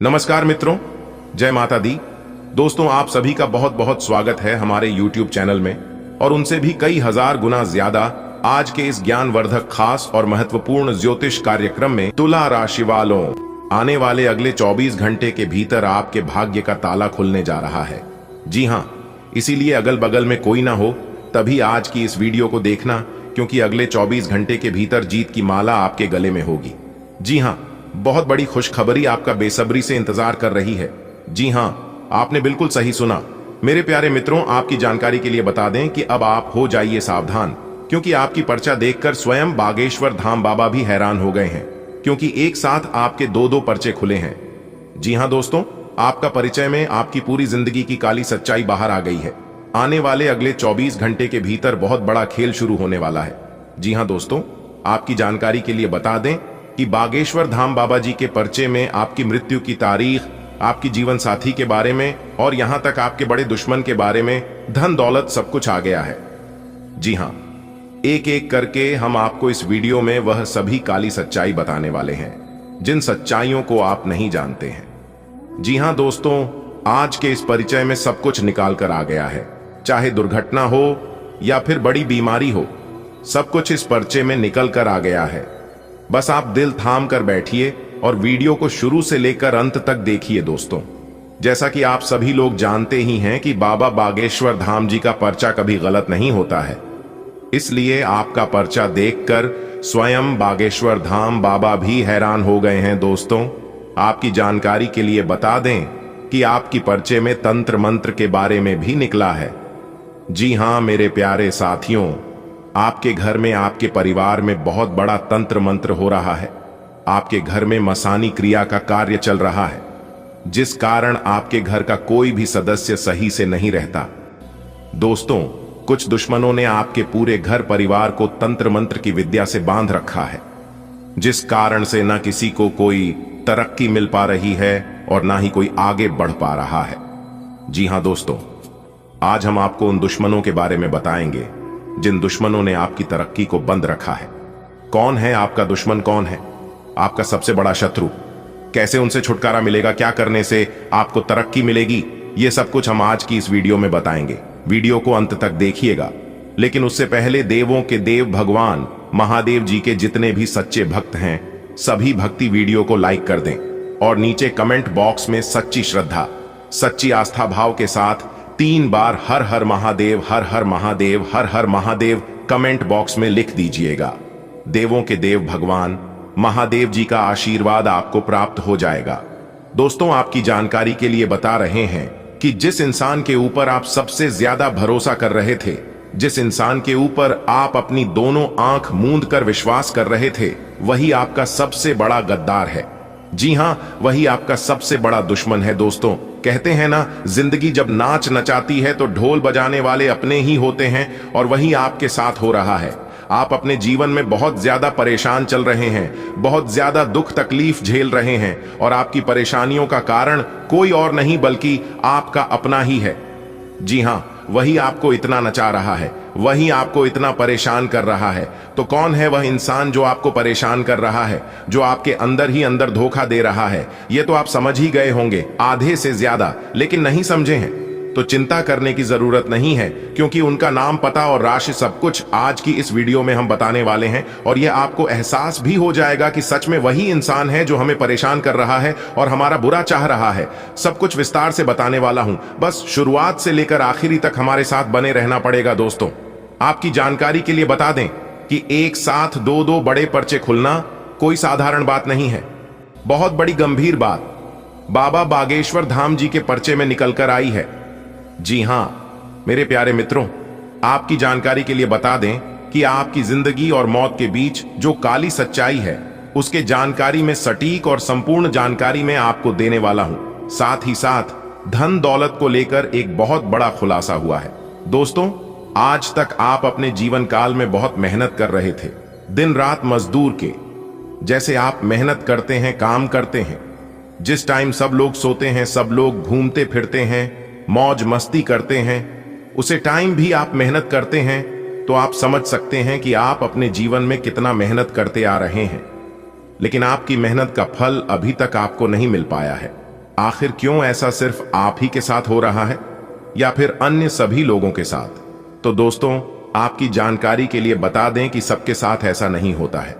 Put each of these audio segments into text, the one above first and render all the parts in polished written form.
नमस्कार मित्रों, जय माता दी। दोस्तों, आप सभी का बहुत बहुत स्वागत है हमारे YouTube चैनल में और उनसे भी कई हजार गुना ज्यादा आज के इस ज्ञानवर्धक खास और महत्वपूर्ण ज्योतिष कार्यक्रम में। तुला राशि वालों, आने वाले अगले 24 घंटे के भीतर आपके भाग्य का ताला खुलने जा रहा है। जी हाँ, इसीलिए अगल बगल में कोई ना हो तभी आज की इस वीडियो को देखना, क्योंकि अगले 24 घंटे के भीतर जीत की माला आपके गले में होगी। जी हाँ, बहुत बड़ी खुशखबरी आपका बेसब्री से इंतजार कर रही है। जी हाँ, आपने बिल्कुल सही सुना। मेरे प्यारे मित्रों, आपकी जानकारी के लिए बता दें कि अब आप हो जाइए सावधान, क्योंकि आपकी पर्चा देखकर स्वयं बागेश्वर धाम बाबा भी हैरान हो गए हैं, क्योंकि एक साथ आपके दो पर्चे खुले हैं। जी हाँ दोस्तों, आपका परिचय में आपकी पूरी जिंदगी की काली सच्चाई बाहर आ गई है। आने वाले अगले 24 घंटे के भीतर बहुत बड़ा खेल शुरू होने वाला है। जी हाँ दोस्तों, आपकी जानकारी के लिए बता दें कि बागेश्वर धाम बाबा जी के पर्चे में आपकी मृत्यु की तारीख, आपकी जीवन साथी के बारे में और यहां तक आपके बड़े दुश्मन के बारे में, धन दौलत सब कुछ आ गया है। जी हां, एक एक करके हम आपको इस वीडियो में वह सभी काली सच्चाई बताने वाले हैं जिन सच्चाइयों को आप नहीं जानते हैं। जी हां दोस्तों, आज के इस परिचय में सब कुछ निकाल कर आ गया है। चाहे दुर्घटना हो या फिर बड़ी बीमारी हो, सब कुछ इस पर्चे में निकल कर आ गया है। बस आप दिल थाम कर बैठिए और वीडियो को शुरू से लेकर अंत तक देखिए। दोस्तों, जैसा कि आप सभी लोग जानते ही हैं कि बाबा बागेश्वर धाम जी का पर्चा कभी गलत नहीं होता है, इसलिए आपका पर्चा देखकर स्वयं बागेश्वर धाम बाबा भी हैरान हो गए हैं। दोस्तों, आपकी जानकारी के लिए बता दें कि आपकी पर्चे में तंत्र मंत्र के बारे में भी निकला है। जी हां मेरे प्यारे साथियों, आपके घर में, आपके परिवार में बहुत बड़ा तंत्र मंत्र हो रहा है। आपके घर में मसानी क्रिया का कार्य चल रहा है, जिस कारण आपके घर का कोई भी सदस्य सही से नहीं रहता। दोस्तों, कुछ दुश्मनों ने आपके पूरे घर परिवार को तंत्र मंत्र की विद्या से बांध रखा है, जिस कारण से न किसी को कोई तरक्की मिल पा रही है और ना ही कोई आगे बढ़ पा रहा है। जी हां दोस्तों, आज हम आपको उन दुश्मनों के बारे में बताएंगे जिन दुश्मनों ने आपकी तरक्की को बंद रखा है। कौन है आपका दुश्मन, कौन है आपका सबसे बड़ा शत्रु, कैसे उनसे छुटकारा मिलेगा, क्या करने से आपको तरक्की मिलेगी, ये सब कुछ हम आज की इस वीडियो में बताएंगे। वीडियो को अंत तक देखिएगा। लेकिन उससे पहले देवों के देव भगवान महादेव जी के जितने भी सच्चे भक्त हैं, सभी भक्ति वीडियो को लाइक कर दें और नीचे कमेंट बॉक्स में सच्ची श्रद्धा, सच्ची आस्था भाव के साथ 3 बार हर हर महादेव, हर हर महादेव, हर हर महादेव कमेंट बॉक्स में लिख दीजिएगा। देवों के देव भगवान महादेव जी का आशीर्वाद आपको प्राप्त हो जाएगा। दोस्तों, आपकी जानकारी के लिए बता रहे हैं कि जिस इंसान के ऊपर आप सबसे ज्यादा भरोसा कर रहे थे, जिस इंसान के ऊपर आप अपनी दोनों आंख मूंद कर विश्वास कर रहे थे, वही आपका सबसे बड़ा गद्दार है। जी हां, वही आपका सबसे बड़ा दुश्मन है। दोस्तों, कहते हैं ना, जिंदगी जब नाच नचाती है तो ढोल बजाने वाले अपने ही होते हैं, और वही आपके साथ हो रहा है। आप अपने जीवन में बहुत ज्यादा परेशान चल रहे हैं, बहुत ज्यादा दुख तकलीफ झेल रहे हैं, और आपकी परेशानियों का कारण कोई और नहीं बल्कि आपका अपना ही है। जी हां, वही आपको इतना नचा रहा है, वही आपको इतना परेशान कर रहा है। तो कौन है वह इंसान जो आपको परेशान कर रहा है, जो आपके अंदर ही अंदर धोखा दे रहा है? ये तो आप समझ ही गए होंगे, आधे से ज्यादा, लेकिन नहीं समझे हैं तो चिंता करने की जरूरत नहीं है, क्योंकि उनका नाम, पता और राशि सब कुछ आज की इस वीडियो में हम बताने वाले हैं। और यह आपको एहसास भी हो जाएगा कि सच में वही इंसान है जो हमें परेशान कर रहा है और हमारा बुरा चाह रहा है। सब कुछ विस्तार से बताने वाला हूं, बस शुरुआत से लेकर आखिरी तक हमारे साथ बने रहना पड़ेगा। दोस्तों, आपकी जानकारी के लिए बता दें कि एक साथ दो बड़े पर्चे खुलना कोई साधारण बात नहीं है, बहुत बड़ी गंभीर बात बाबा बागेश्वर धाम जी के पर्चे में निकल कर आई है। जी हां मेरे प्यारे मित्रों, आपकी जानकारी के लिए बता दें कि आपकी जिंदगी और मौत के बीच जो काली सच्चाई है, उसके जानकारी में सटीक और संपूर्ण जानकारी में आपको देने वाला हूं। साथ ही साथ धन दौलत को लेकर एक बहुत बड़ा खुलासा हुआ है। दोस्तों, आज तक आप अपने जीवन काल में बहुत मेहनत कर रहे थे, दिन रात मजदूर के जैसे आप मेहनत करते हैं, काम करते हैं। जिस टाइम सब लोग सोते हैं, सब लोग घूमते फिरते हैं, मौज मस्ती करते हैं, उसे टाइम भी आप मेहनत करते हैं, तो आप समझ सकते हैं कि आप अपने जीवन में कितना मेहनत करते आ रहे हैं। लेकिन आपकी मेहनत का फल अभी तक आपको नहीं मिल पाया है। आखिर क्यों ऐसा सिर्फ आप ही के साथ हो रहा है या फिर अन्य सभी लोगों के साथ? तो दोस्तों, आपकी जानकारी के लिए बता दें कि सबके साथ ऐसा नहीं होता है।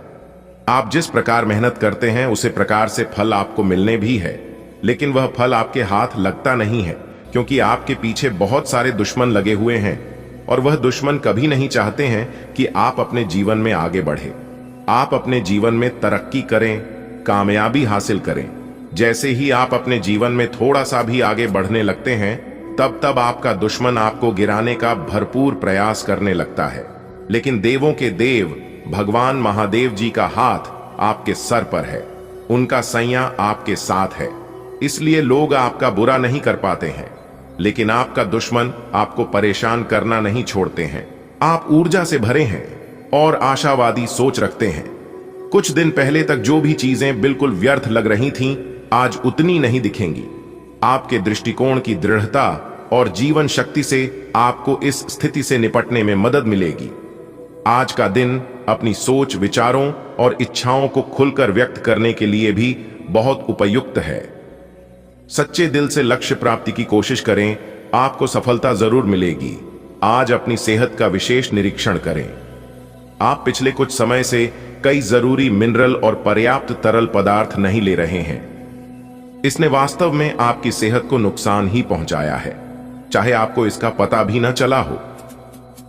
आप जिस प्रकार मेहनत करते हैं उसी प्रकार से फल आपको मिलने भी है, लेकिन वह फल आपके हाथ लगता नहीं है क्योंकि आपके पीछे बहुत सारे दुश्मन लगे हुए हैं और वह दुश्मन कभी नहीं चाहते हैं कि आप अपने जीवन में आगे बढ़े, आप अपने जीवन में तरक्की करें, कामयाबी हासिल करें। जैसे ही आप अपने जीवन में थोड़ा सा भी आगे बढ़ने लगते हैं, तब आपका दुश्मन आपको गिराने का भरपूर प्रयास करने लगता है। लेकिन देवों के देव भगवान महादेव जी का हाथ आपके सर पर है, उनका सैया आपके साथ है, इसलिए लोग आपका बुरा नहीं कर पाते हैं। लेकिन आपका दुश्मन आपको परेशान करना नहीं छोड़ते हैं। आप ऊर्जा से भरे हैं और आशावादी सोच रखते हैं। कुछ दिन पहले तक जो भी चीजें बिल्कुल व्यर्थ लग रही थीं, आज उतनी नहीं दिखेंगी। आपके दृष्टिकोण की दृढ़ता और जीवन शक्ति से आपको इस स्थिति से निपटने में मदद मिलेगी। आज का दिन अपनी सोच, विचारों और इच्छाओं को खुलकर व्यक्त करने के लिए भी बहुत उपयुक्त है। सच्चे दिल से लक्ष्य प्राप्ति की कोशिश करें, आपको सफलता जरूर मिलेगी। आज अपनी सेहत का विशेष निरीक्षण करें। आप पिछले कुछ समय से कई जरूरी मिनरल और पर्याप्त तरल पदार्थ नहीं ले रहे हैं। इसने वास्तव में आपकी सेहत को नुकसान ही पहुंचाया है, चाहे आपको इसका पता भी न चला हो।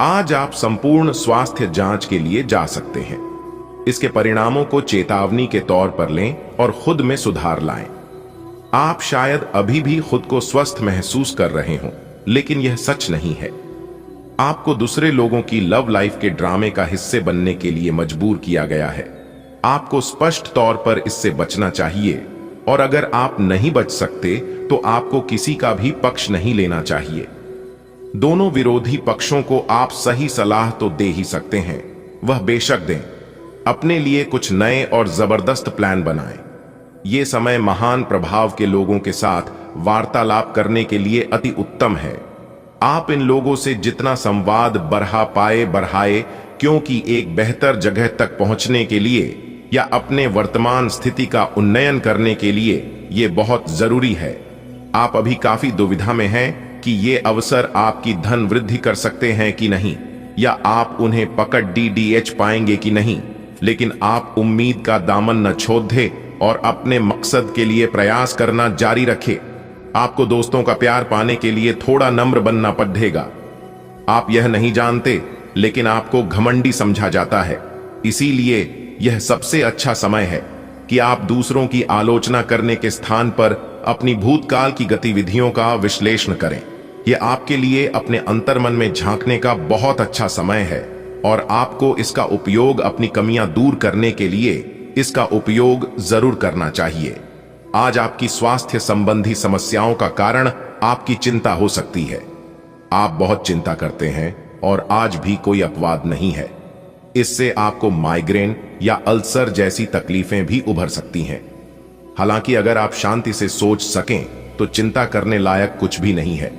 आज आप संपूर्ण स्वास्थ्य जांच के लिए जा सकते हैं। इसके परिणामों को चेतावनी के तौर पर लें और खुद में सुधार लाएं। आप शायद अभी भी खुद को स्वस्थ महसूस कर रहे हों, लेकिन यह सच नहीं है। आपको दूसरे लोगों की लव लाइफ के ड्रामे का हिस्से बनने के लिए मजबूर किया गया है। आपको स्पष्ट तौर पर इससे बचना चाहिए, और अगर आप नहीं बच सकते तो आपको किसी का भी पक्ष नहीं लेना चाहिए। दोनों विरोधी पक्षों को आप सही सलाह तो दे ही सकते हैं, वह बेशक दें। अपने लिए कुछ नए और जबरदस्त प्लान बनाएं। ये समय महान प्रभाव के लोगों के साथ वार्तालाप करने के लिए अति उत्तम है। आप इन लोगों से जितना संवाद बढ़ाए, क्योंकि एक बेहतर जगह तक पहुंचने के लिए या अपने वर्तमान स्थिति का उन्नयन करने के लिए ये बहुत जरूरी है। आप अभी काफी दुविधा में हैं कि ये अवसर आपकी धन वृद्धि कर सकते हैं कि नहीं, या आप उन्हें पकड़ DDH पाएंगे कि नहीं। लेकिन आप उम्मीद का दामन न छोड़ दें और अपने मकसद के लिए प्रयास करना जारी रखें। आपको दोस्तों का प्यार पाने के लिए थोड़ा नम्र बनना पड़ेगा। आप यह नहीं जानते, लेकिन आपको घमंडी समझा जाता है। इसीलिए यह सबसे अच्छा समय है कि आप दूसरों की आलोचना करने के स्थान पर अपनी भूतकाल की गतिविधियों का विश्लेषण करें। यह आपके लिए अपने अंतर्मन में झांकने का बहुत अच्छा समय है, और आपको इसका उपयोग अपनी कमियां दूर करने के लिए इसका उपयोग जरूर करना चाहिए। आज आपकी स्वास्थ्य संबंधी समस्याओं का कारण आपकी चिंता हो सकती है। आप बहुत चिंता करते हैं और आज भी कोई अपवाद नहीं है। इससे आपको माइग्रेन या अल्सर जैसी तकलीफें भी उभर सकती हैं। हालांकि अगर आप शांति से सोच सकें तो चिंता करने लायक कुछ भी नहीं है,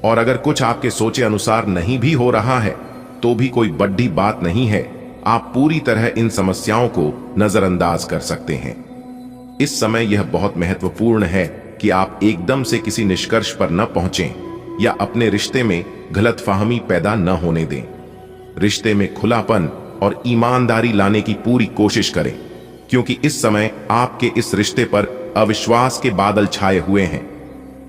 और अगर कुछ आपके सोचे अनुसार नहीं भी हो रहा है तो भी कोई बड़ी बात नहीं है। आप पूरी तरह इन समस्याओं को नजरअंदाज कर सकते हैं। इस समय यह बहुत महत्वपूर्ण है कि आप एकदम से किसी निष्कर्ष पर न पहुंचें या अपने रिश्ते में गलतफहमी पैदा न होने दें। रिश्ते में खुलापन और ईमानदारी लाने की पूरी कोशिश करें, क्योंकि इस समय आपके इस रिश्ते पर अविश्वास के बादल छाए हुए हैं।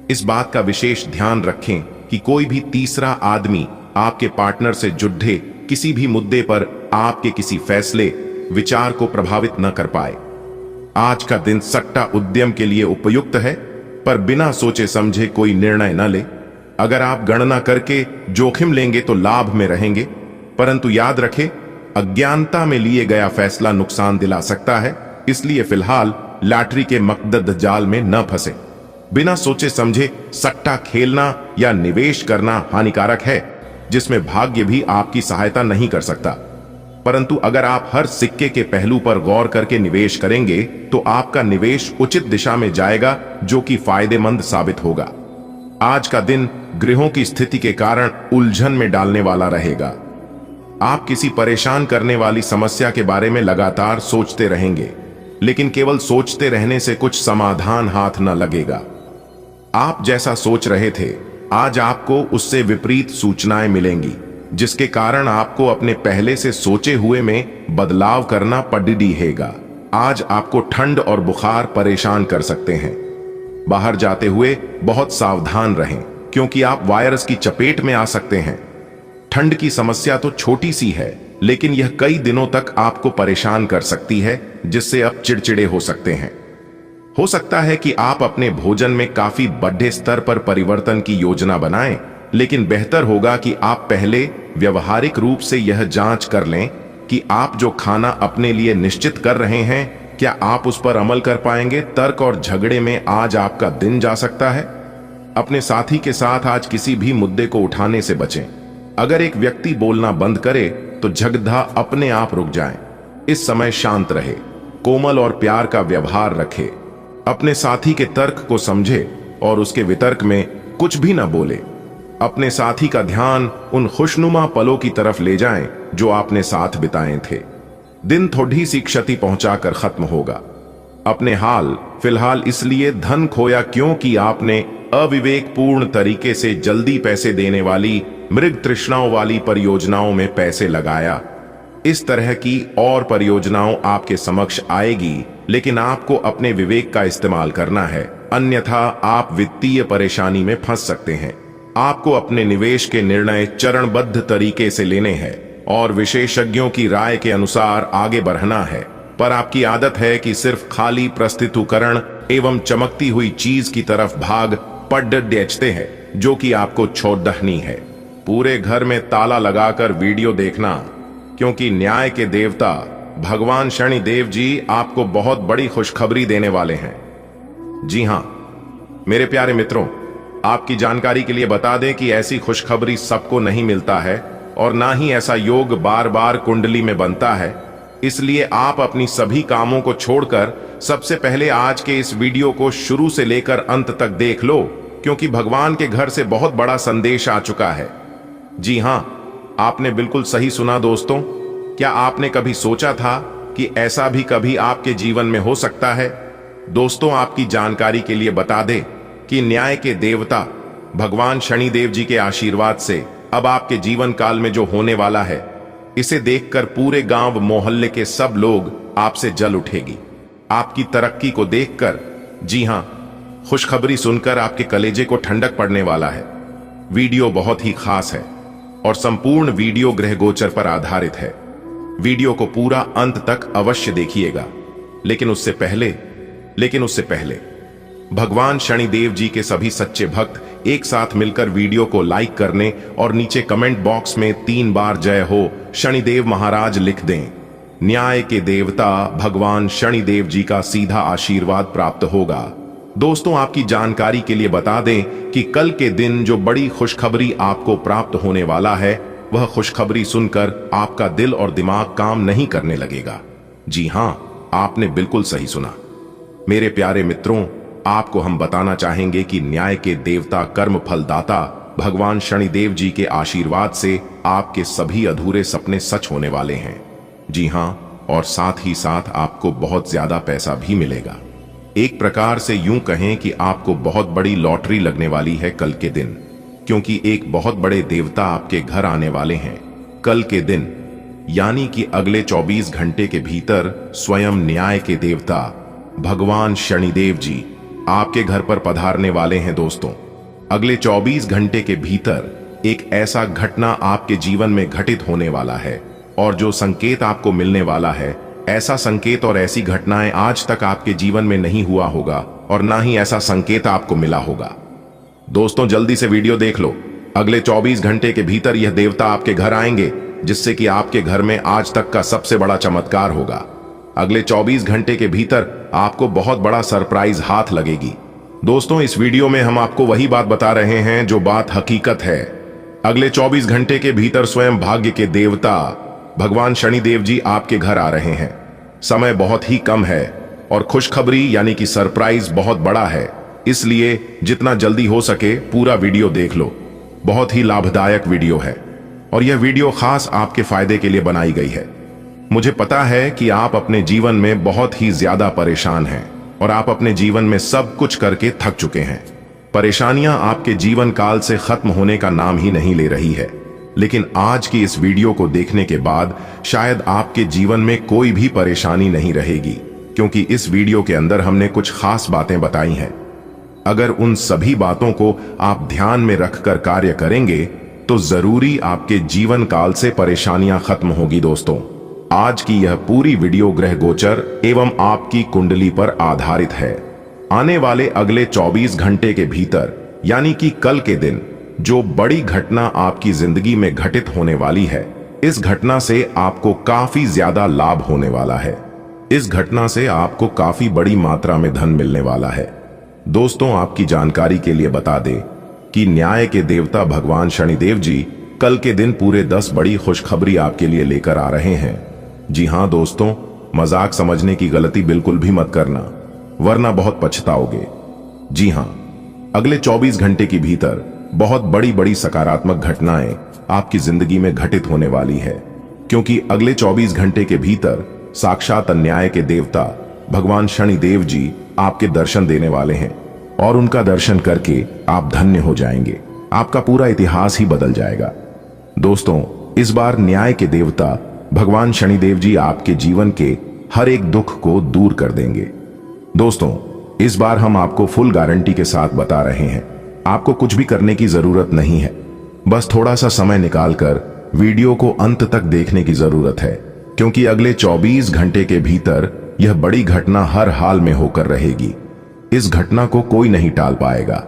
इस बात का विशेष ध्यान रखें कि कोई भी तीसरा आदमी आपके पार्टनर से जुड़े किसी भी मुद्दे पर आपके किसी फैसले, विचार को प्रभावित न कर पाए। आज का दिन सट्टा उद्यम के लिए उपयुक्त है, पर बिना सोचे समझे कोई निर्णय न ले। अगर आप गणना करके जोखिम लेंगे तो लाभ में रहेंगे, परंतु याद रखें, अज्ञानता में लिए गया फैसला नुकसान दिला सकता है। इसलिए फिलहाल लॉटरी के मकदद जाल में न फंसे। बिना सोचे समझे सट्टा खेलना या निवेश करना हानिकारक है, जिसमें भाग्य भी आपकी सहायता नहीं कर सकता। परंतु अगर आप हर सिक्के के पहलू पर गौर करके निवेश करेंगे तो आपका निवेश उचित दिशा में जाएगा, जो कि फायदेमंद साबित होगा। आज का दिन ग्रहों की स्थिति के कारण उलझन में डालने वाला रहेगा। आप किसी परेशान करने वाली समस्या के बारे में लगातार सोचते रहेंगे, लेकिन केवल सोचते रहने से कुछ समाधान हाथ न लगेगा। आप जैसा सोच रहे थे, आज आपको उससे विपरीत सूचनाएं मिलेंगी, जिसके कारण आपको अपने पहले से सोचे हुए में बदलाव करना पड़ेगा। आज आपको ठंड और बुखार परेशान कर सकते हैं। बाहर जाते हुए बहुत सावधान रहें, क्योंकि आप वायरस की चपेट में आ सकते हैं। ठंड की समस्या तो छोटी सी है, लेकिन यह कई दिनों तक आपको परेशान कर सकती है, जिससे आप चिड़चिड़े हो सकते हैं। हो सकता है कि आप अपने भोजन में काफी बड़े स्तर पर परिवर्तन की योजना बनाएं, लेकिन बेहतर होगा कि आप पहले व्यवहारिक रूप से यह जांच कर लें कि आप जो खाना अपने लिए निश्चित कर रहे हैं, क्या आप उस पर अमल कर पाएंगे। तर्क और झगड़े में आज आपका दिन जा सकता है। अपने साथी के साथ आज किसी भी मुद्दे को उठाने से बचें। अगर एक व्यक्ति बोलना बंद करे तो झगड़ा अपने आप रुक जाए। इस समय शांत रहे, कोमल और प्यार का व्यवहार रखे। अपने साथी के तर्क को समझे और उसके वितर्क में कुछ भी न बोले। अपने साथी का ध्यान उन खुशनुमा पलों की तरफ ले जाएं जो आपने साथ बिताए थे। दिन थोड़ी सी क्षति पहुंचाकर खत्म होगा। अपने हाल फिलहाल इसलिए धन खोया क्योंकि आपने अविवेकपूर्ण तरीके से जल्दी पैसे देने वाली मृग तृष्णाओं वाली परियोजनाओं में पैसे लगाया। इस तरह की और परियोजनाओं आपके समक्ष आएगी, लेकिन आपको अपने विवेक का इस्तेमाल करना है, अन्यथा आप वित्तीय परेशानी में फंस सकते हैं। आपको अपने निवेश के निर्णय चरणबद्ध तरीके से लेने हैं और विशेषज्ञों की राय के अनुसार आगे बढ़ना है। पर आपकी आदत है कि सिर्फ खाली प्रस्तुतिकरण एवं चमकती हुई चीज की तरफ भाग पड़ देते हैं, जो कि आपको छोड़नी है। पूरे घर में ताला लगाकर वीडियो देखना, क्योंकि न्याय के देवता भगवान शनिदेव जी आपको बहुत बड़ी खुशखबरी देने वाले हैं। जी हां मेरे प्यारे मित्रों, आपकी जानकारी के लिए बता दें कि ऐसी खुशखबरी सबको नहीं मिलता है और ना ही ऐसा योग बार बार कुंडली में बनता है। इसलिए आप अपनी सभी कामों को छोड़कर सबसे पहले आज के इस वीडियो को शुरू से लेकर अंत तक देख लो, क्योंकि भगवान के घर से बहुत बड़ा संदेश आ चुका है। जी हां, आपने बिल्कुल सही सुना दोस्तों। क्या आपने कभी सोचा था कि ऐसा भी कभी आपके जीवन में हो सकता है? दोस्तों, आपकी जानकारी के लिए बता दें कि न्याय के देवता भगवान शनिदेव जी के आशीर्वाद से अब आपके जीवन काल में जो होने वाला है, इसे देखकर पूरे गांव मोहल्ले के सब लोग आपसे जल उठेगी। आपकी तरक्की को देखकर, जी हां, खुशखबरी सुनकर आपके कलेजे को ठंडक पड़ने वाला है। वीडियो बहुत ही खास है और संपूर्ण वीडियो ग्रह गोचर पर आधारित है। वीडियो को पूरा अंत तक अवश्य देखिएगा। लेकिन उससे पहले भगवान शनिदेव जी के सभी सच्चे भक्त एक साथ मिलकर वीडियो को लाइक करने और नीचे कमेंट बॉक्स में 3 बार जय हो शनिदेव महाराज लिख दें। न्याय के देवता भगवान शनिदेव जी का सीधा आशीर्वाद प्राप्त होगा। दोस्तों, आपकी जानकारी के लिए बता दें कि कल के दिन जो बड़ी खुशखबरी आपको प्राप्त होने वाला है, वह खुशखबरी सुनकर आपका दिल और दिमाग काम नहीं करने लगेगा। जी हां, आपने बिल्कुल सही सुना। मेरे प्यारे मित्रों, आपको हम बताना चाहेंगे कि न्याय के देवता कर्म फलदाता भगवान शनिदेव जी के आशीर्वाद से आपके सभी अधूरे सपने सच होने वाले हैं। जी हां, और साथ ही साथ आपको बहुत ज्यादा पैसा भी मिलेगा। एक प्रकार से यूं कहें कि आपको बहुत बड़ी लॉटरी लगने वाली है कल के दिन, क्योंकि एक बहुत बड़े देवता आपके घर आने वाले हैं। कल के दिन यानी कि अगले 24 घंटे के भीतर स्वयं न्याय के देवता भगवान शनिदेव जी आपके घर पर पधारने वाले हैं। दोस्तों, अगले 24 घंटे के भीतर एक ऐसा घटना आपके जीवन में घटित होने वाला है, और जो संकेत आपको मिलने वाला है, ऐसा संकेत और ऐसी घटनाएं आज तक आपके जीवन में नहीं हुआ होगा और ना ही ऐसा संकेत आपको मिला होगा। दोस्तों, जल्दी से वीडियो देख लो। अगले 24 घंटे के भीतर यह देवता आपके घर आएंगे, जिससे कि आपके घर में आज तक का सबसे बड़ा चमत्कार होगा। अगले 24 घंटे के भीतर आपको बहुत बड़ा सरप्राइज हाथ लगेगी। दोस्तों, इस वीडियो में हम आपको वही बात बता रहे हैं जो बात हकीकत है। अगले 24 घंटे के भीतर स्वयं भाग्य के देवता भगवान शनिदेव जी आपके घर आ रहे हैं। समय बहुत ही कम है और खुशखबरी यानी कि सरप्राइज बहुत बड़ा है, इसलिए जितना जल्दी हो सके पूरा वीडियो देख लो। बहुत ही लाभदायक वीडियो है और यह वीडियो खास आपके फायदे के लिए बनाई गई है। मुझे पता है कि आप अपने जीवन में बहुत ही ज्यादा परेशान हैं और आप अपने जीवन में सब कुछ करके थक चुके हैं। परेशानियां आपके जीवन काल से खत्म होने का नाम ही नहीं ले रही है, लेकिन आज की इस वीडियो को देखने के बाद शायद आपके जीवन में कोई भी परेशानी नहीं रहेगी, क्योंकि इस वीडियो के अंदर हमने कुछ खास बातें बताई हैं। अगर उन सभी बातों को आप ध्यान में रखकर कार्य करेंगे तो जरूरी आपके जीवन काल से परेशानियां खत्म होगी। दोस्तों, आज की यह पूरी वीडियो ग्रह गोचर एवं आपकी कुंडली पर आधारित है। आने वाले अगले 24 घंटे के भीतर यानी कि कल के दिन जो बड़ी घटना आपकी जिंदगी में घटित होने वाली है, इस घटना से आपको काफी ज्यादा लाभ होने वाला है। इस घटना से आपको काफी बड़ी मात्रा में धन मिलने वाला है। दोस्तों, आपकी जानकारी के लिए बता दें कि न्याय के देवता भगवान शनिदेव जी कल के दिन पूरे 10 बड़ी खुशखबरी आपके लिए लेकर आ रहे हैं। जी हां दोस्तों, मजाक समझने की गलती बिल्कुल भी मत करना, वरना बहुत पछताओगे। जी हां, अगले 24 घंटे के भीतर बहुत बड़ी बड़ी सकारात्मक घटनाएं आपकी जिंदगी में घटित होने वाली है, क्योंकि अगले 24 घंटे के भीतर साक्षात न्याय के देवता भगवान शनिदेव जी आपके दर्शन देने वाले हैं और उनका दर्शन करके आप धन्य हो जाएंगे। आपका पूरा इतिहास ही बदल जाएगा। दोस्तों, इस बार न्याय के देवता भगवान शनिदेव जी आपके जीवन के हर एक दुख को दूर कर देंगे। दोस्तों, इस बार हम आपको फुल गारंटी के साथ बता रहे हैं, आपको कुछ भी करने की जरूरत नहीं है। बस थोड़ा सा समय निकालकर वीडियो को अंत तक देखने की जरूरत है, क्योंकि अगले 24 घंटे के भीतर यह बड़ी घटना हर हाल में होकर रहेगी। इस घटना को कोई नहीं टाल पाएगा,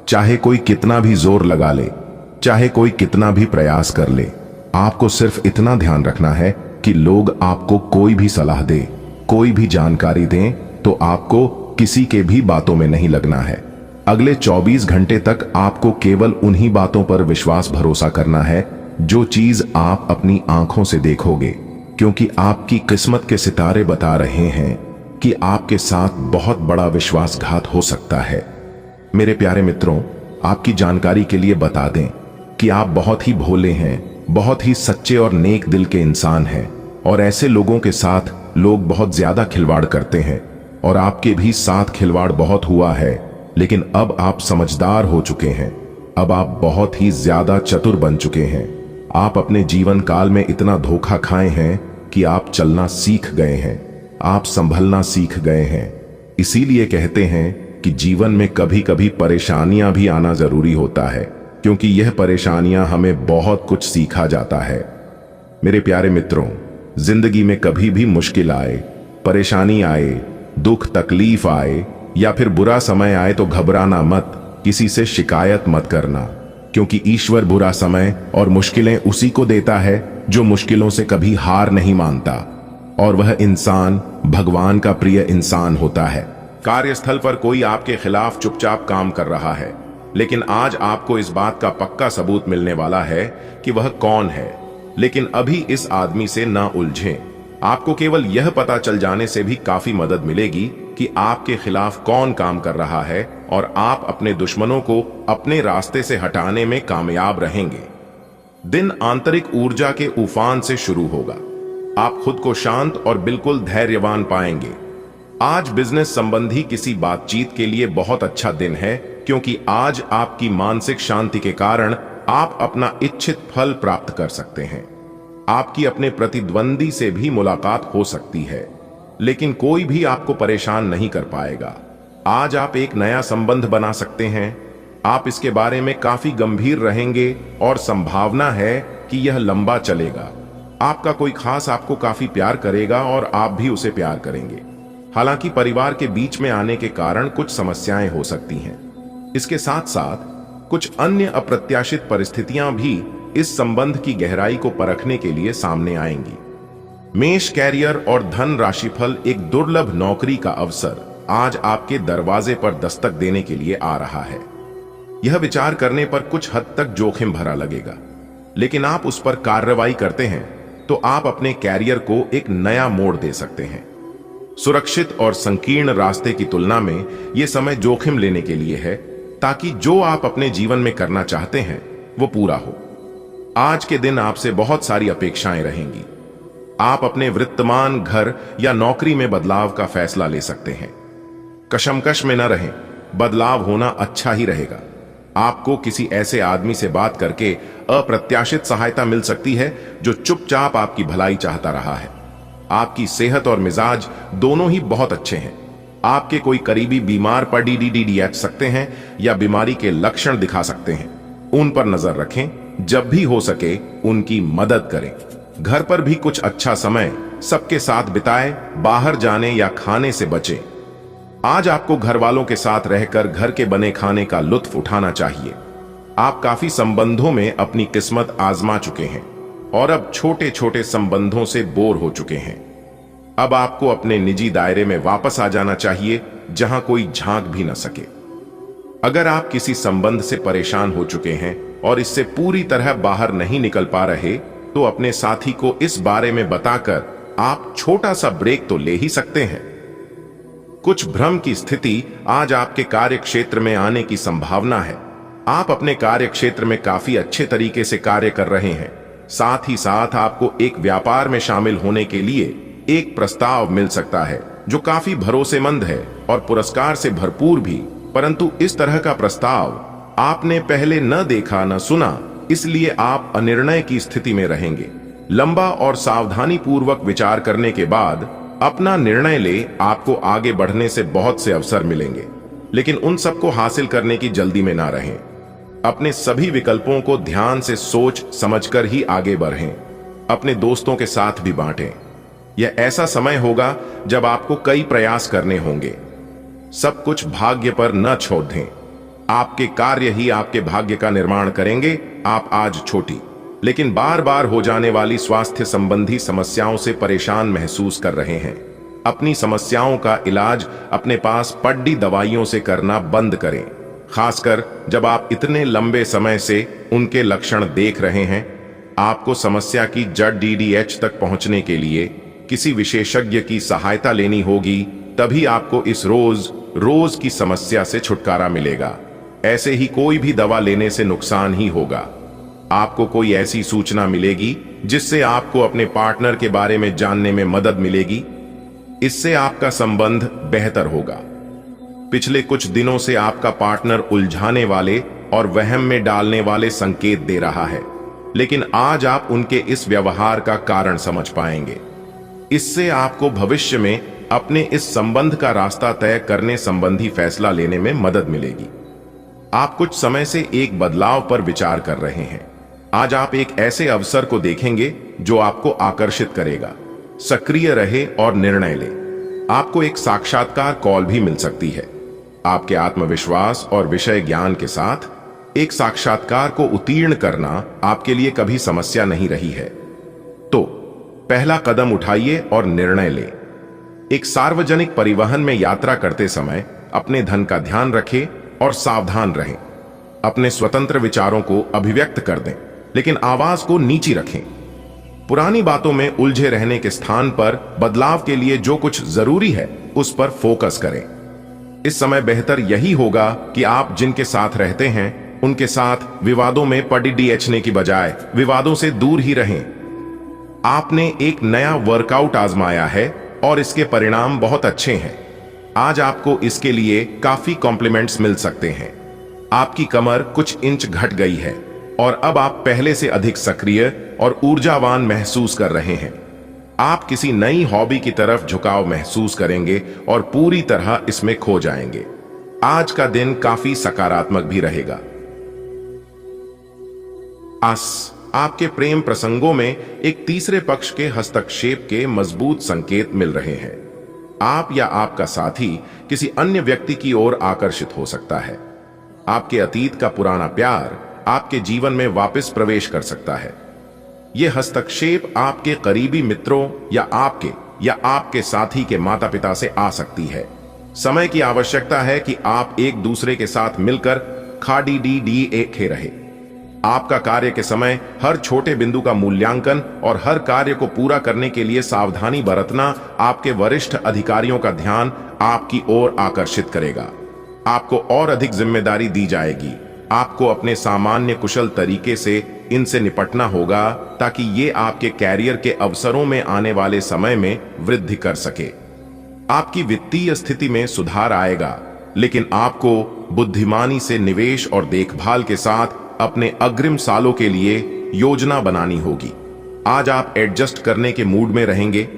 चाहे कोई कितना भी जोर लगा ले, चाहे कोई कितना भी प्रयास कर ले। आपको सिर्फ इतना ध्यान रखना है कि लोग आपको कोई भी सलाह दे, कोई भी जानकारी दें, तो आपको किसी के भी बातों में नहीं लगना है। अगले 24 घंटे तक आपको केवल उन्हीं बातों पर विश्वास भरोसा करना है जो चीज आप अपनी आंखों से देखोगे, क्योंकि आपकी किस्मत के सितारे बता रहे हैं कि आपके साथ बहुत बड़ा विश्वासघात हो सकता है। मेरे प्यारे मित्रों, आपकी जानकारी के लिए बता दें कि आप बहुत ही भोले हैं, बहुत ही सच्चे और नेक दिल के इंसान हैं, और ऐसे लोगों के साथ लोग बहुत ज्यादा खिलवाड़ करते हैं, और आपके भी साथ खिलवाड़ बहुत हुआ है। लेकिन अब आप समझदार हो चुके हैं, अब आप बहुत ही ज्यादा चतुर बन चुके हैं। आप अपने जीवन काल में इतना धोखा खाए हैं कि आप चलना सीख गए हैं, आप संभलना सीख गए हैं। इसीलिए कहते हैं कि जीवन में कभी कभी परेशानियां भी आना जरूरी होता है, क्योंकि यह परेशानियां हमें बहुत कुछ सिखा जाता है। मेरे प्यारे मित्रों, जिंदगी में कभी भी मुश्किल आए, परेशानी आए, दुख तकलीफ आए या फिर बुरा समय आए तो घबराना मत, किसी से शिकायत मत करना, क्योंकि ईश्वर बुरा समय और मुश्किलें उसी को देता है जो मुश्किलों से कभी हार नहीं मानता, और वह इंसान भगवान का प्रिय इंसान होता है। कार्यस्थल पर कोई आपके खिलाफ चुपचाप काम कर रहा है, लेकिन आज आपको इस बात का पक्का सबूत मिलने वाला है कि वह कौन है। लेकिन अभी इस आदमी से ना उलझें। आपको केवल यह पता चल जाने से भी काफी मदद मिलेगी कि आपके खिलाफ कौन काम कर रहा है, और आप अपने दुश्मनों को अपने रास्ते से हटाने में कामयाब रहेंगे। दिन आंतरिक ऊर्जा के उफान से शुरू होगा। आप खुद को शांत और बिल्कुल धैर्यवान पाएंगे। आज बिजनेस संबंधी किसी बातचीत के लिए बहुत अच्छा दिन है, क्योंकि आज आपकी मानसिक शांति के कारण आप अपना इच्छित फल प्राप्त कर सकते हैं। आपकी अपने प्रतिद्वंदी से भी मुलाकात हो सकती है, लेकिन कोई भी आपको परेशान नहीं कर पाएगा। आज आप एक नया संबंध बना सकते हैं। आप इसके बारे में काफी गंभीर रहेंगे और संभावना है कि यह लंबा चलेगा। आपका कोई खास आपको काफी प्यार करेगा और आप भी उसे प्यार करेंगे। हालांकि परिवार के बीच में आने के कारण कुछ समस्याएं हो सकती हैं। इसके साथ साथ कुछ अन्य अप्रत्याशित परिस्थितियां भी इस संबंध की गहराई को परखने के लिए सामने आएंगी। मेष, कैरियर और धन राशिफल। एक दुर्लभ नौकरी का अवसर आज आपके दरवाजे पर दस्तक देने के लिए आ रहा है। यह विचार करने पर कुछ हद तक जोखिम भरा लगेगा, लेकिन आप उस पर कार्रवाई करते हैं तो आप अपने कैरियर को एक नया मोड़ दे सकते हैं। सुरक्षित और संकीर्ण रास्ते की तुलना में यह समय जोखिम लेने के लिए है, ताकि जो आप अपने जीवन में करना चाहते हैं वो पूरा हो। आज के दिन आपसे बहुत सारी अपेक्षाएं रहेंगी। आप अपने वित्तमान, घर या नौकरी में बदलाव का फैसला ले सकते हैं। कशमकश में न रहें, बदलाव होना अच्छा ही रहेगा। आपको किसी ऐसे आदमी से बात करके अप्रत्याशित सहायता मिल सकती है जो चुपचाप आपकी भलाई चाहता रहा है। आपकी सेहत और मिजाज दोनों ही बहुत अच्छे हैं। आपके कोई करीबी बीमार पड़ सकते हैं या बीमारी के लक्षण दिखा सकते हैं। उन पर नजर रखें, जब भी हो सके उनकी मदद करें। घर पर भी कुछ अच्छा समय सबके साथ बिताएं, बाहर जाने या खाने से बचें। आज आपको घर वालों के साथ रहकर घर के बने खाने का लुत्फ उठाना चाहिए। आप काफी संबंधों में अपनी किस्मत आजमा चुके हैं और अब छोटे छोटे संबंधों से बोर हो चुके हैं। अब आपको अपने निजी दायरे में वापस आ जाना चाहिए, जहां कोई झांक भी न सके। अगर आप किसी संबंध से परेशान हो चुके हैं और इससे पूरी तरह बाहर नहीं निकल पा रहे, तो अपने साथी को इस बारे में बताकर आप छोटा सा ब्रेक तो ले ही सकते हैं। कुछ भ्रम की स्थिति आज आपके कार्य क्षेत्र में आने की संभावना है। आप अपने कार्य क्षेत्र में काफी अच्छे तरीके से कार्य कर रहे हैं। साथ ही साथ आपको एक व्यापार में शामिल होने के लिए एक प्रस्ताव मिल सकता है जो काफी भरोसेमंद है और पुरस्कार से भरपूर भी। परंतु इस तरह का प्रस्ताव आपने पहले न देखा न सुना, इसलिए आप अनिर्णय की स्थिति में रहेंगे। लंबा और सावधानी पूर्वक विचार करने के बाद अपना निर्णय ले। आपको आगे बढ़ने से बहुत से अवसर मिलेंगे, लेकिन उन सबको हासिल करने की जल्दी में ना रहें। अपने सभी विकल्पों को ध्यान से सोच समझकर ही आगे बढ़ें। अपने दोस्तों के साथ भी बांटें। यह ऐसा समय होगा जब आपको कई प्रयास करने होंगे। सब कुछ भाग्य पर न छोड़ दें। आपके कार्य ही आपके भाग्य का निर्माण करेंगे। आप आज छोटी लेकिन बार बार हो जाने वाली स्वास्थ्य संबंधी समस्याओं से परेशान महसूस कर रहे हैं। अपनी समस्याओं का इलाज अपने पास पड्डी दवाइयों से करना बंद करें, खासकर जब आप इतने लंबे समय से उनके लक्षण देख रहे हैं। आपको समस्या की जड़ DDH तक पहुंचने के लिए किसी विशेषज्ञ की सहायता लेनी होगी, तभी आपको इस रोज की समस्या से छुटकारा मिलेगा। ऐसे ही कोई भी दवा लेने से नुकसान ही होगा। आपको कोई ऐसी सूचना मिलेगी जिससे आपको अपने पार्टनर के बारे में जानने में मदद मिलेगी। इससे आपका संबंध बेहतर होगा। पिछले कुछ दिनों से आपका पार्टनर उलझाने वाले और वहम में डालने वाले संकेत दे रहा है, लेकिन आज आप उनके इस व्यवहार का कारण समझ पाएंगे। इससे आपको भविष्य में अपने इस संबंध का रास्ता तय करने संबंधी फैसला लेने में मदद मिलेगी। आप कुछ समय से एक बदलाव पर विचार कर रहे हैं। आज आप एक ऐसे अवसर को देखेंगे जो आपको आकर्षित करेगा। सक्रिय रहे और निर्णय ले। आपको एक साक्षात्कार कॉल भी मिल सकती है। आपके आत्मविश्वास और विषय ज्ञान के साथ एक साक्षात्कार को उत्तीर्ण करना आपके लिए कभी समस्या नहीं रही है। तो पहला कदम उठाइए और निर्णय लें। एक सार्वजनिक परिवहन में यात्रा करते समय अपने धन का ध्यान रखें और सावधान रहें। अपने स्वतंत्र विचारों को अभिव्यक्त कर दें, लेकिन आवाज को नीची रखें। पुरानी बातों में उलझे रहने के स्थान पर बदलाव के लिए जो कुछ जरूरी है उस पर फोकस करें। इस समय बेहतर यही होगा कि आप जिनके साथ रहते हैं उनके साथ विवादों में पड़ने की बजाय विवादों से दूर ही रहें। आपने एक नया वर्कआउट आजमाया है और इसके परिणाम बहुत अच्छे हैं। आज आपको इसके लिए काफी कॉम्प्लीमेंट्स मिल सकते हैं। आपकी कमर कुछ इंच घट गई है और अब आप पहले से अधिक सक्रिय और ऊर्जावान महसूस कर रहे हैं। आप किसी नई हॉबी की तरफ झुकाव महसूस करेंगे और पूरी तरह इसमें खो जाएंगे। आज का दिन काफी सकारात्मक भी रहेगा। आपके प्रेम प्रसंगों में एक तीसरे पक्ष के हस्तक्षेप के मजबूत संकेत मिल रहे हैं। आप या आपका साथी किसी अन्य व्यक्ति की ओर आकर्षित हो सकता है। आपके अतीत का पुराना प्यार आपके जीवन में वापस प्रवेश कर सकता है। यह हस्तक्षेप आपके करीबी मित्रों या आपके साथी के माता पिता से आ सकती है। समय की आवश्यकता है कि आप एक दूसरे के साथ मिलकर खे रहे। आपका कार्य के समय हर छोटे बिंदु का मूल्यांकन और हर कार्य को पूरा करने के लिए सावधानी बरतना आपके वरिष्ठ अधिकारियों का ध्यान आपकी ओर आकर्षित करेगा। आपको और अधिक जिम्मेदारी दी जाएगी। आपको अपने सामान्य कुशल तरीके से इनसे निपटना होगा ताकि ये आपके कैरियर के अवसरों में आने वाले समय में वृद्धि कर सके। आपकी वित्तीय स्थिति में सुधार आएगा। लेकिन आपको बुद्धिमानी से निवेश और देखभाल के साथ अपने अग्रिम सालों के लिए योजना बनानी होगी। आज आप एडजस्ट करने के मूड में रहेंगे।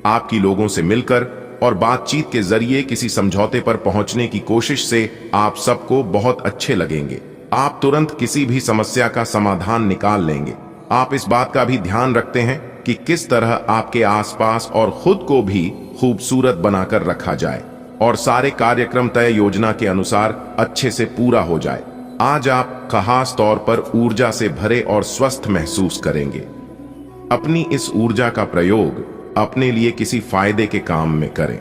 आपकी लोगों से मिलकर और बातचीत के जरिए किसी समझौते पर पहुंचने की कोशिश से आप सबको बहुत अच्छे लगेंगे। आप तुरंत किसी भी समस्या का समाधान निकाल लेंगे। आप इस बात का भी ध्यान रखते हैं कि किस तरह आपके आसपास और खुद को भी खूबसूरत बनाकर रखा जाए और सारे कार्यक्रम तय योजना के अनुसार अच्छे से पूरा हो जाए। आज आप खास तौर पर ऊर्जा से भरे और स्वस्थ महसूस करेंगे। अपनी इस ऊर्जा का प्रयोग अपने लिए किसी फायदे के काम में करें।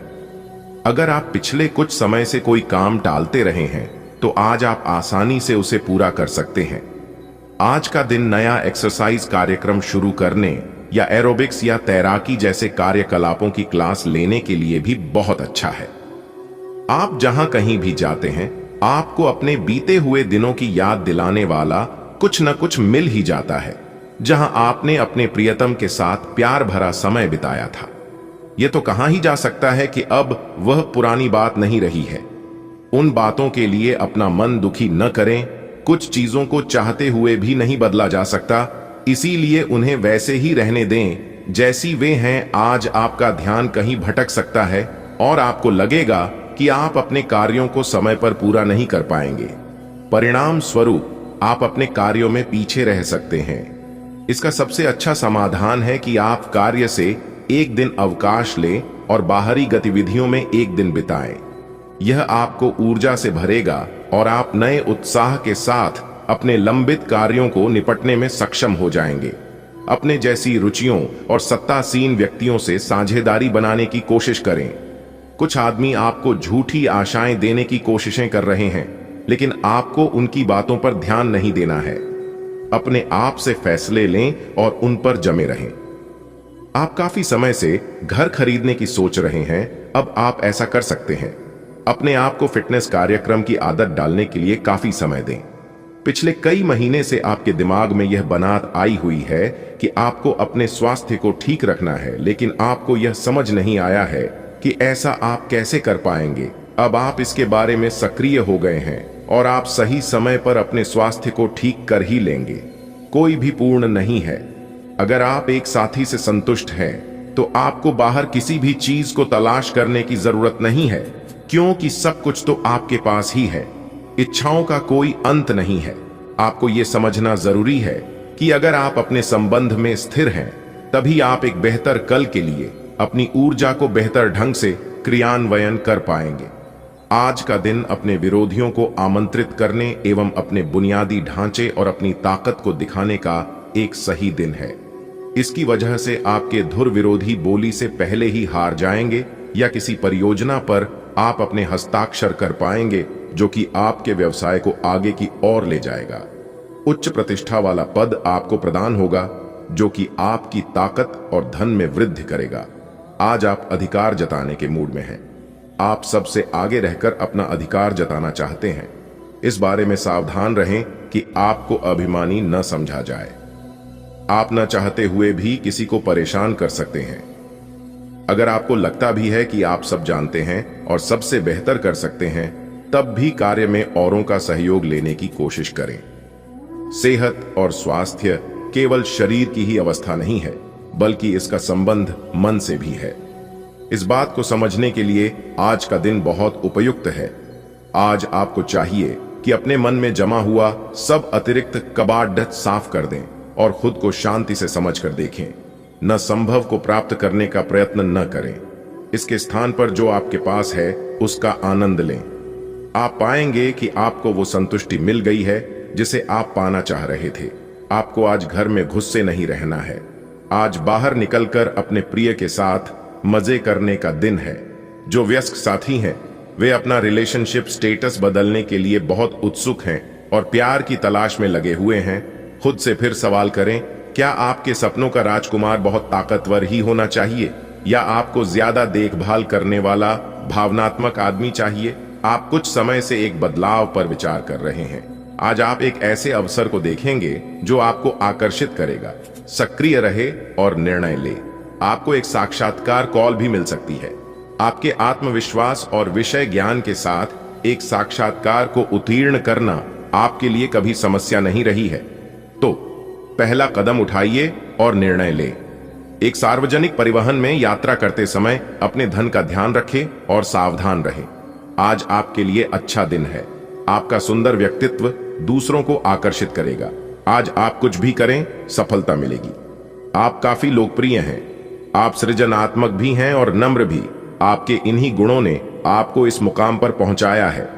अगर आप पिछले कुछ समय से कोई काम टालते रहे हैं तो आज आप आसानी से उसे पूरा कर सकते हैं। आज का दिन नया एक्सरसाइज कार्यक्रम शुरू करने या एरोबिक्स या तैराकी जैसे कार्यकलापों की क्लास लेने के लिए भी बहुत अच्छा है। आप जहां कहीं भी जाते हैं, आपको अपने बीते हुए दिनों की याद दिलाने वाला कुछ न कुछ मिल ही जाता है, जहां आपने अपने प्रियतम के साथ प्यार भरा समय बिताया था। यह तो कहा ही जा सकता है कि अब वह पुरानी बात नहीं रही है। उन बातों के लिए अपना मन दुखी न करें। कुछ चीजों को चाहते हुए भी नहीं बदला जा सकता, इसीलिए उन्हें वैसे ही रहने दें जैसी वे हैं। आज आपका ध्यान कहीं भटक सकता है और आपको लगेगा कि आप अपने कार्यों को समय पर पूरा नहीं कर पाएंगे। परिणाम स्वरूप आप अपने कार्यों में पीछे रह सकते हैं। इसका सबसे अच्छा समाधान है कि आप कार्य से एक दिन अवकाश लें और बाहरी गतिविधियों में एक दिन बिताएं। यह आपको ऊर्जा से भरेगा और आप नए उत्साह के साथ अपने लंबित कार्यों को निपटने में सक्षम हो जाएंगे। अपने जैसी रुचियों और सत्तासीन व्यक्तियों से साझेदारी बनाने की कोशिश करें। कुछ आदमी आपको झूठी आशाएं देने की कोशिशें कर रहे हैं, लेकिन आपको उनकी बातों पर ध्यान नहीं देना है। अपने आप से फैसले लें और उन पर जमे रहें। आप काफी समय से घर खरीदने की सोच रहे हैं, अब आप ऐसा कर सकते हैं। अपने आप को फिटनेस कार्यक्रम की आदत डालने के लिए काफी समय दें। पिछले कई महीने से आपके दिमाग में यह बात आई हुई है कि आपको अपने स्वास्थ्य को ठीक रखना है, लेकिन आपको यह समझ नहीं आया है कि ऐसा आप कैसे कर पाएंगे। अब आप इसके बारे में सक्रिय हो गए हैं और आप सही समय पर अपने स्वास्थ्य को ठीक कर ही लेंगे। कोई भी पूर्ण नहीं है। अगर आप एक साथी से संतुष्ट हैं, तो आपको बाहर किसी भी चीज को तलाश करने की जरूरत नहीं है, क्योंकि सब कुछ तो आपके पास ही है। इच्छाओं का कोई अंत नहीं है। आपको यह समझना जरूरी है कि अगर आप अपने संबंध में स्थिर हैं, तभी आप एक बेहतर कल के लिए अपनी ऊर्जा को बेहतर ढंग से क्रियान्वयन कर पाएंगे। आज का दिन अपने विरोधियों को आमंत्रित करने एवं अपने बुनियादी ढांचे और अपनी ताकत को दिखाने का एक सही दिन है। इसकी वजह से आपके धुर विरोधी बोली से पहले ही हार जाएंगे या किसी परियोजना पर आप अपने हस्ताक्षर कर पाएंगे, जो कि आपके व्यवसाय को आगे की ओर ले जाएगा। उच्च प्रतिष्ठा वाला पद आपको प्रदान होगा, जो कि आपकी ताकत और धन में वृद्धि करेगा। आज आप अधिकार जताने के मूड में हैं। आप सबसे आगे रहकर अपना अधिकार जताना चाहते हैं। इस बारे में सावधान रहें कि आपको अभिमानी न समझा जाए। आप न चाहते हुए भी किसी को परेशान कर सकते हैं। अगर आपको लगता भी है कि आप सब जानते हैं और सबसे बेहतर कर सकते हैं, तब भी कार्य में औरों का सहयोग लेने की कोशिश करें। सेहत और स्वास्थ्य केवल शरीर की ही अवस्था नहीं है, बल्कि इसका संबंध मन से भी है। इस बात को समझने के लिए आज का दिन बहुत उपयुक्त है। आज आपको चाहिए कि अपने मन में जमा हुआ सब अतिरिक्त कबाड़ साफ कर दें और खुद को शांति से समझ कर देखें। न संभव को प्राप्त करने का प्रयत्न न करें। इसके स्थान पर जो आपके पास है उसका आनंद लें। आप पाएंगे कि आपको वो संतुष्टि मिल गई है जिसे आप पाना चाह रहे थे। आपको आज घर में घुसे नहीं रहना है। आज बाहर निकलकर अपने प्रिय के साथ मजे करने का दिन है। जो व्यस्क साथी हैं, वे अपना रिलेशनशिप स्टेटस बदलने के लिए बहुत उत्सुक हैं और प्यार की तलाश में लगे हुए हैं। खुद से फिर सवाल करें, क्या आपके सपनों का राजकुमार बहुत ताकतवर ही होना चाहिए या आपको ज्यादा देखभाल करने वाला भावनात्मक आदमी चाहिए? आप कुछ समय से एक बदलाव पर विचार कर रहे हैं। आज आप एक ऐसे अवसर को देखेंगे जो आपको आकर्षित करेगा। सक्रिय रहे और निर्णय ले। आपको एक साक्षात्कार कॉल भी मिल सकती है। आपके आत्मविश्वास और विषय ज्ञान के साथ एक साक्षात्कार को उत्तीर्ण करना आपके लिए कभी समस्या नहीं रही है, तो पहला कदम उठाइए और निर्णय लें। एक सार्वजनिक परिवहन में यात्रा करते समय अपने धन का ध्यान रखें और सावधान रहें। आज आपके लिए अच्छा दिन है। आपका सुंदर व्यक्तित्व दूसरों को आकर्षित करेगा। आज आप कुछ भी करें, सफलता मिलेगी। आप काफी लोकप्रिय हैं। आप सृजनात्मक भी हैं और नम्र भी। आपके इन्हीं गुणों ने आपको इस मुकाम पर पहुंचाया है।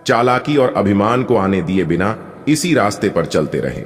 चालाकी और अभिमान को आने दिए बिना इसी रास्ते पर चलते रहें।